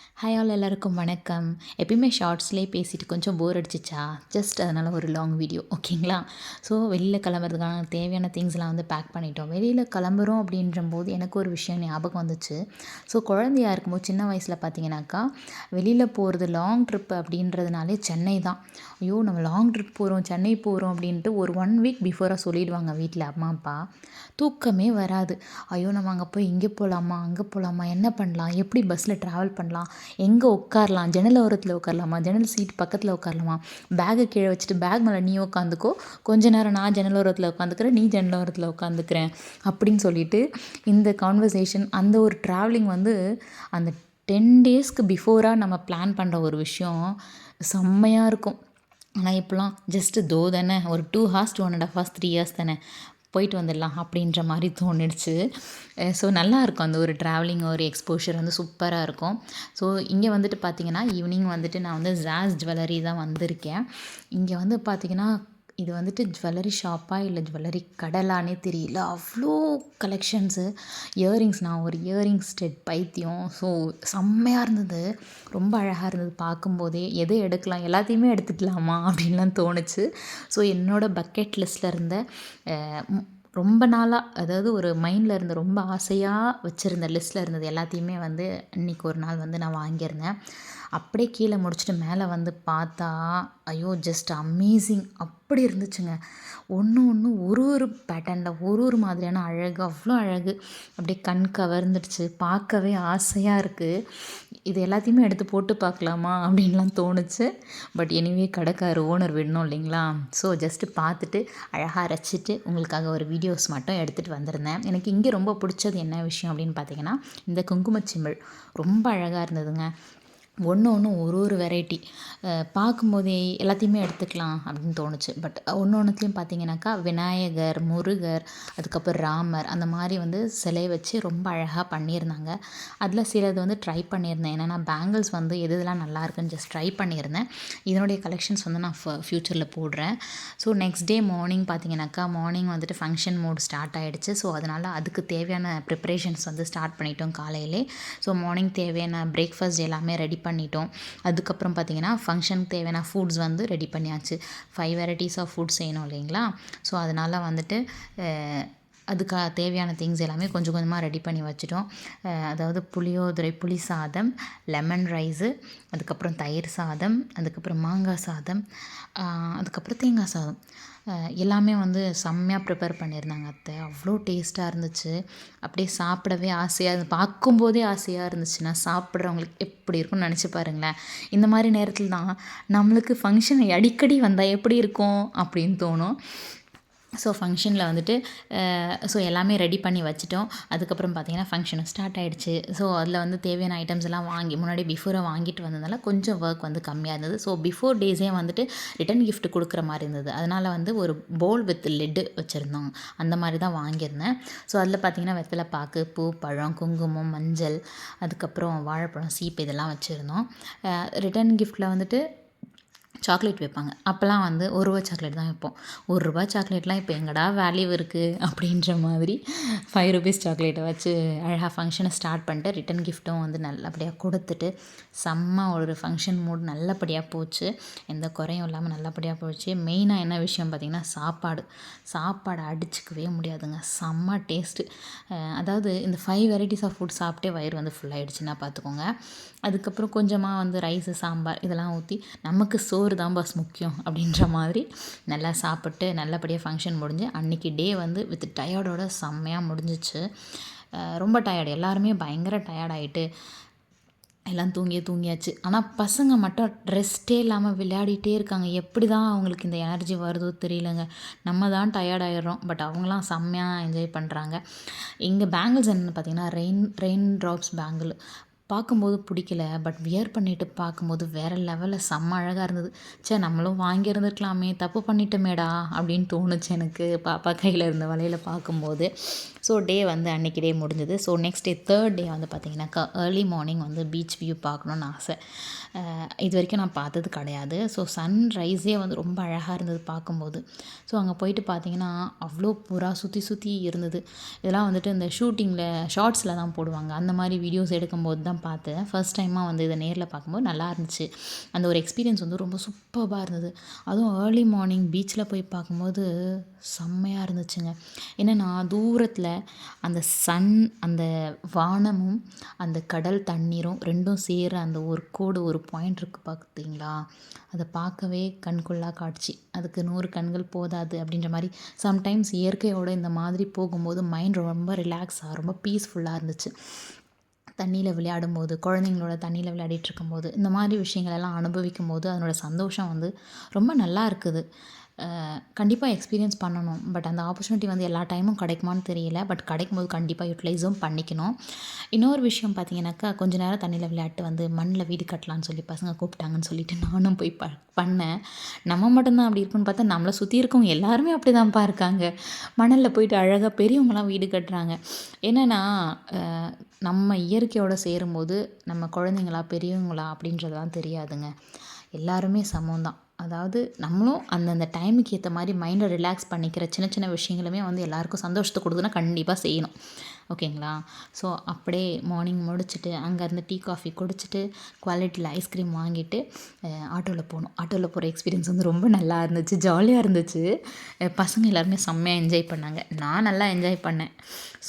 Hi all எல்லாருக்கும் வணக்கம். எப்பயுமே ஷார்ட்ஸ்லேயே பேசிட்டு கொஞ்சம் போர் அடிச்சிச்சா, ஜஸ்ட் அதனால் ஒரு லாங் வீடியோ ஓகேங்களா. ஸோ வெளியில் கிளம்புறதுக்கான தேவையான திங்ஸ்லாம் வந்து பேக் பண்ணிட்டோம். வெளியில் கிளம்புறோம் அப்படின்றபோது எனக்கு ஒரு விஷயம் ஞாபகம் வந்துச்சு. ஸோ குழந்தையா இருக்கும்போது சின்ன வயசில் பார்த்தீங்கன்னாக்கா, வெளியில் போகிறது லாங் ட்ரிப் அப்படின்றதுனாலே சென்னை தான். ஐயோ நம்ம லாங் ட்ரிப் போகிறோம், சென்னை போகிறோம் அப்படின்ட்டு ஒரு 1 வீக் பிஃபோராக சொல்லிடுவாங்க வீட்டில் அம்மா அப்பா. தூக்கமே வராது. ஐயோ நம்ம அங்கே போய் இங்கே போகலாமா, அங்கே போகலாமா, என்ன பண்ணலாம், எப்படி பஸ்ஸில் ட்ராவல் பண்ணலாம், எங்கே உட்காரலாம், ஜன்னல் ஓரத்தில் உட்காரலாமா, ஜன்னல் சீட் பக்கத்தில் உட்காரலாமா, பேக்கை கீழே வச்சுட்டு பேக் மேலே நீ உட்காந்துக்கோ, கொஞ்ச நேரம் நான் ஜன்னல் ஓரத்தில் உட்காந்துக்கிறேன், நீ ஜன்னல் ஓரத்தில் உட்காந்துக்கிறேன் அப்படின்னு சொல்லிட்டு இந்த கான்வர்சேஷன் அந்த ஒரு ட்ராவலிங் வந்து அந்த 10 டேஸ்க்கு பிஃபோராக நம்ம பிளான் பண்ணுற ஒரு விஷயம் செம்மையாக இருக்கும். ஆனால் இப்போலாம் ஜஸ்ட்டு தானே ஒரு 2 ஹார்ஸ் 2.5 ஹார்ஸ் 3 இயர்ஸ் தானே போயிட்டு வந்துடலாம் அப்படின்ற மாதிரி தோணிடுச்சு. ஸோ நல்லாயிருக்கும் அந்த ஒரு ட்ராவலிங் ஒரு எக்ஸ்போஷர் வந்து சூப்பராக இருக்கும். ஸோ இங்கே வந்துட்டு பார்த்திங்கன்னா ஈவினிங் வந்துட்டு நான் வந்து ஜாஸ் ஜுவல்லரி தான் வந்திருக்கேன். இங்கே வந்து பார்த்திங்கன்னா இது வந்துட்டு ஜுவல்லரி ஷாப்பா இல்லை ஜுவல்லரி கடலானே தெரியல, அவ்வளோ கலெக்ஷன்ஸு. இயரிங்ஸ், நான் ஒரு இயரிங்ஸ் செட் பைத்தியம். ஸோ செம்மையாக இருந்தது, ரொம்ப அழகாக இருந்தது பார்க்கும்போதே. எதை எடுக்கலாம், எல்லாத்தையுமே எடுத்துக்கலாமா அப்படின்லாம் தோணுச்சு. ஸோ என்னோடய பக்கெட் லிஸ்ட்டில் இருந்த ரொம்ப நாளாக, அதாவது ஒரு மைண்டில் இருந்த ரொம்ப ஆசையாக வச்சுருந்த லிஸ்ட்டில் இருந்தது எல்லாத்தையுமே வந்து இன்றைக்கி ஒரு நாள் வந்து நான் வாங்கியிருந்தேன். அப்படியே கீழே முடிச்சுட்டு மேலே வந்து பார்த்தா, ஐயோ ஜஸ்ட் அமேசிங் அப்படி இருந்துச்சுங்க. ஒன்று ஒரு பேட்டர்னில் ஒரு மாதிரியான அழகு, அவ்வளோ அழகு. அப்படியே கண் கவர்ந்துடுச்சு, பார்க்கவே ஆசையாக இருக்குது. இது எல்லாத்தையுமே எடுத்து போட்டு பார்க்கலாமா அப்படின்லாம் தோணுச்சு. பட் எனிவே கடைக்காரர் ஓனர் விடணும் இல்லைங்களா. ஸோ ஜஸ்ட்டு பார்த்துட்டு அழகாக ரசிச்சுட்டு உங்களுக்காக ஒரு வீடியோஸ் மட்டும் எடுத்துகிட்டு வந்திருந்தேன். எனக்கு இங்கே ரொம்ப பிடிச்சது என்ன விஷயம் அப்படின்னு பார்த்தீங்கன்னா, இந்த குங்குமச்சிமிழ் ரொம்ப அழகாக இருந்ததுங்க. ஒன்று ஒரு வெரைட்டி பார்க்கும்போதே எல்லாத்தையுமே எடுத்துக்கலாம் அப்படின்னு தோணுச்சு. பட் ஒன்றுத்துலேயும் பார்த்தீங்கன்னாக்கா விநாயகர், முருகர், அதுக்கப்புறம் ராமர் அந்த மாதிரி வந்து சிலை வச்சு ரொம்ப அழகாக பண்ணியிருந்தாங்க. அதில் சிலது வந்து ட்ரை பண்ணியிருந்தேன். ஏன்னா நான் பேங்கிள்ஸ் வந்து எது எதெல்லாம் நல்லாயிருக்குன்னு ஜஸ்ட் ட்ரை பண்ணியிருந்தேன். இதனுடைய கலெக்ஷன்ஸ் வந்து நான் ஃப்யூச்சரில் போடுறேன். ஸோ நெக்ஸ்ட் டே மார்னிங் பார்த்தீங்கன்னாக்கா, மார்னிங் வந்துட்டு ஃபங்க்ஷன் மோட் ஸ்டார்ட் ஆகிடுச்சு. ஸோ அதனால் அதுக்கு தேவையான ப்ரிப்ரேஷன்ஸ் வந்து ஸ்டார்ட் பண்ணிட்டோம் காலையிலே. ஸோ மார்னிங் தேவையான பிரேக்ஃபாஸ்ட் எல்லாமே ரெடி பண்ணிட்டோம். அதுக்கப்புறம் பார்த்திங்கன்னா ஃபங்க்ஷனுக்கு தேவையான ஃபுட்ஸ் வந்து ரெடி பண்ணியாச்சு. 5 வெரைட்டிஸ் ஆஃப் ஃபுட் செய்யணும் இல்லைங்களா. ஸோ அதனால் வந்துட்டு அதுக்கு தேவையான திங்ஸ் எல்லாமே கொஞ்சம் கொஞ்சமாக ரெடி பண்ணி வச்சுட்டோம். அதாவது புளியோதரை, புளி சாதம், லெமன் ரைஸு, அதுக்கப்புறம் தயிர் சாதம், அதுக்கப்புறம் மாங்காய் சாதம், அதுக்கப்புறம் தேங்காய் சாதம், எல்லாமே வந்து செம்மையாக ப்ரிப்பேர் பண்ணியிருந்தாங்க அத்தை. அவ்வளோ டேஸ்ட்டாக இருந்துச்சு. அப்படியே சாப்பிடவே ஆசையாக இருந்தது, பார்க்கும்போதே ஆசையாக இருந்துச்சு. நான் சாப்பிட்றவங்களுக்கு எப்படி இருக்கும்னு நினச்சி பாருங்களேன். இந்த மாதிரி நேரத்தில் தான் நம்மளுக்கு ஃபங்க்ஷன் அடிக்கடி வந்தால் எப்படி இருக்கும் அப்படின்னு தோணும். ஸோ ஃபங்க்ஷனில் வந்துட்டு ஸோ எல்லாமே ரெடி பண்ணி வச்சுட்டோம். அதுக்கப்புறம் பார்த்திங்கன்னா ஃபங்க்ஷனும் ஸ்டார்ட் ஆகிடுச்சு. ஸோ அதில் வந்து தேவையான ஐட்டம்ஸ் எல்லாம் முன்னாடி பிஃபோராக வாங்கிட்டு வந்ததுனால கொஞ்சம் ஒர்க் வந்து கம்மியாக இருந்தது. ஸோ பிஃபோர் டேஸே வந்துட்டு ரிட்டன் கிஃப்ட் கொடுக்குற மாதிரி இருந்தது. அதனால் வந்து ஒரு பவுல் வித் லிட்டு வச்சுருந்தோம், அந்த மாதிரி தான் வாங்கியிருந்தேன். ஸோ அதில் பார்த்திங்கன்னா வெத்தலை பாக்கு, பூ, பழம், குங்குமம், மஞ்சள், அதுக்கப்புறம் வாழைப்பழம், சீப்பு இதெல்லாம் வச்சுருந்தோம். ரிட்டன் கிஃப்ட்டில் வந்துட்டு சாக்லேட் வைப்பாங்க. அப்போல்லாம் வந்து ரூ. 1 சாக்லேட் தான் வைப்போம். ரூ. 1 சாக்லேட்லாம் இப்போ எங்கடா வேல்யூ இருக்குது அப்படின்ற மாதிரி ₹5 சாக்லேட்டை வச்சு அழகாக ஃபங்க்ஷனை ஸ்டார்ட் பண்ணிட்டு ரிட்டன் கிஃப்ட்டும் வந்து நல்லபடியாக கொடுத்துட்டு செம்ம ஒரு ஃபங்க்ஷன் மூட் நல்லபடியாக போச்சு. எந்த குறையும் இல்லாமல் நல்லபடியாக போச்சு. மெயினாக என்ன விஷயம் பார்த்திங்கன்னா சாப்பாடு அடிச்சுக்கவே முடியாதுங்க, செம்ம டேஸ்ட்டு. அதாவது இந்த 5 வெரைட்டிஸ் ஆஃப் ஃபுட் சாப்பிட்டே வயிறு வந்து ஃபுல் ஆகிடுச்சுன்னா பார்த்துக்கோங்க. அதுக்கப்புறம் கொஞ்சமாக வந்து ரைஸு, சாம்பார் இதெல்லாம் ஊற்றி நமக்கு சோறு தான் பாஸ் முக்கியம் அப்படின்ற மாதிரி நல்லா சாப்பிட்டு நல்லபடியாக ஃபங்க்ஷன் முடிஞ்சு அன்றைக்கி டே வந்து வித் டயர்டோட செம்மையாக முடிஞ்சிச்சு. ரொம்ப டயர்டு, எல்லாருமே பயங்கர டயர்ட் ஆகிட்டு எல்லாம் தூங்கியாச்சு. ஆனால் பசங்க மட்டும் ரெஸ்ட்டே இல்லாமல் விளையாடிட்டே இருக்காங்க. எப்படி தான் அவங்களுக்கு இந்த எனர்ஜி வருதோ தெரியலங்க. நம்ம தான் டயர்ட் ஆகிடுறோம், பட் அவங்களாம் செம்மையாக என்ஜாய் பண்ணுறாங்க. இங்கே பேங்கிள்ஸ் என்னென்னு பார்த்தீங்கன்னா ரெயின் ட்ராப்ஸ் பேங்கிள் பார்க்கும்போது பிடிக்கல, பட் வியர் பண்ணிவிட்டு பார்க்கும்போது வேறு லெவலில் செம்ம அழகாக இருந்தது. நம்மளும் வாங்கியிருந்துருக்கலாமே, தப்பு பண்ணிட்டோமேடா அப்படின்னு தோணுச்சு எனக்கு பாப்பா கையில் இருந்த வலையில் பார்க்கும்போது. ஸோ டே வந்து அன்றைக்கி டே முடிஞ்சது. ஸோ நெக்ஸ்ட் டே 3rd டே வந்து பார்த்திங்கனாக்கா ஏர்லி மார்னிங் வந்து பீச் வியூ பார்க்கணுன்னு ஆசை. இது வரைக்கும் நான் பார்த்தது கிடையாது. ஸோ சன்ரைஸே வந்து ரொம்ப அழகாக இருந்தது பார்க்கும்போது. ஸோ அங்கே போயிட்டு பார்த்திங்கன்னா அவ்வளோ புறா சுற்றி இருந்தது. இதெல்லாம் வந்துட்டு இந்த ஷூட்டிங்கில் ஷார்ட்ஸில் தான் போடுவாங்க. அந்த மாதிரி வீடியோஸ் எடுக்கும்போது தான் தான் பார்த்தேன். ஃபர்ஸ்ட் டைமாக வந்து இதை நேரில் பார்க்கும்போது நல்லா இருந்துச்சு. அந்த ஒரு எக்ஸ்பீரியன்ஸ் வந்து ரொம்ப சூப்பர்பாக இருந்தது. அதுவும் ஏர்லி மார்னிங் பீச்சில் போய் பார்க்கும்போது செம்மையாக இருந்துச்சுங்க. என்னென்னா தூரத்தில் அந்த சன், அந்த வானமும் அந்த கடல் தண்ணீரும் 2ம் சேர அந்த ஒரு கோடு, ஒரு பாயிண்ட் இருக்குது பார்த்தீங்களா? அதை பார்க்கவே கண்கொள்ளா காட்சி. அதுக்கு 100 கண்கள் போதாது அப்படின்ற மாதிரி சம்டைம்ஸ் இயற்கையோட இந்த மாதிரி போகும்போது மைண்ட் ரொம்ப ரிலாக்ஸாக, ரொம்ப பீஸ்ஃபுல்லாக இருந்துச்சு. தண்ணியில் விளையாடும்போது, குழந்தைங்களோட தண்ணியில் விளையாடிட்டு இருக்கும்போது, இந்த மாதிரி விஷயங்களெல்லாம் அனுபவிக்கும்போது அதனோட சந்தோஷம் வந்து ரொம்ப நல்லா இருக்குது. கண்டிப்பாக எக்ஸ்பீரியன்ஸ் பண்ணணும். பட் அந்த ஆப்பர்ச்சுனிட்டி வந்து எல்லா டைமும் கிடைக்குமான்னு தெரியல. பட் கிடைக்கும்போது கண்டிப்பாக யூட்டிலைஸும் பண்ணிக்கணும். இன்னொரு விஷயம் பார்த்தீங்கன்னாக்கா, கொஞ்ச நேரம் தண்ணியில் விளையாட்டு வந்து மண்ணில் வீடு கட்டலான்னு சொல்லி பசங்க கூப்பிட்டாங்கன்னு சொல்லிட்டு நானும் போய் பண்ணேன். நம்ம மட்டும்தான் அப்படி இருக்குன்னு பார்த்தா, நம்மளை சுற்றி இருக்கவங்க எல்லாருமே அப்படி தான்ப்பா இருக்காங்க. மணலில் போயிட்டு அழகாக பெரியவங்கலாம் வீடு கட்டுறாங்க. என்னென்னா நம்ம இயற்கையோடு சேரும்போது நம்ம குழந்தைங்களா பெரியவங்களா அப்படின்றதெல்லாம் தெரியாதுங்க. எல்லாருமே சமம் தான். அதாவது நம்மளும் அந்தந்த டைமுக்கு ஏற்ற மாதிரி மைண்டை ரிலாக்ஸ் பண்ணிக்கிற சின்ன சின்ன விஷயங்களுமே வந்து எல்லாருக்கும் சந்தோஷத்தை கொடுக்குதுன்னா கண்டிப்பாக செய்யணும். ஓகேங்களா? ஸோ அப்படியே மார்னிங் முடிச்சுட்டு அங்கேருந்து டீ காஃபி குடிச்சிட்டு குவாலிட்டியில் ஐஸ்கிரீம் வாங்கிட்டு ஆட்டோவில் போனோம். ஆட்டோவில் போகிற எக்ஸ்பீரியன்ஸ் வந்து ரொம்ப நல்லா இருந்துச்சு, ஜாலியாக இருந்துச்சு. பசங்க எல்லாருமே செம்மையாக என்ஜாய் பண்ணாங்க. நான் நல்லா என்ஜாய் பண்ணேன்.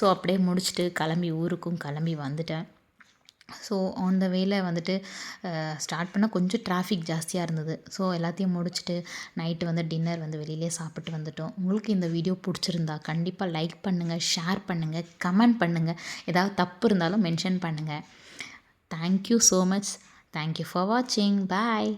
ஸோ அப்படியே முடிச்சுட்டு ஊருக்கும் கிளம்பி வந்துட்டேன். ஸோ ஆன் த வேல வந்துட்டு ஸ்டார்ட் பண்ணால் கொஞ்சம் டிராஃபிக் ஜாஸ்தியாக இருந்தது. ஸோ எல்லாத்தையும் முடிச்சுட்டு நைட்டு வந்து டின்னர் வந்து வெளியிலே சாப்பிட்டு வந்துட்டோம். உங்களுக்கு இந்த வீடியோ பிடிச்சிருந்தா கண்டிப்பாக லைக் பண்ணுங்கள், ஷேர் பண்ணுங்கள், கமெண்ட் பண்ணுங்கள். ஏதாவது தப்பு இருந்தாலும் மென்ஷன் பண்ணுங்கள். Thank you so much. Thank you for வாட்சிங். பாய்.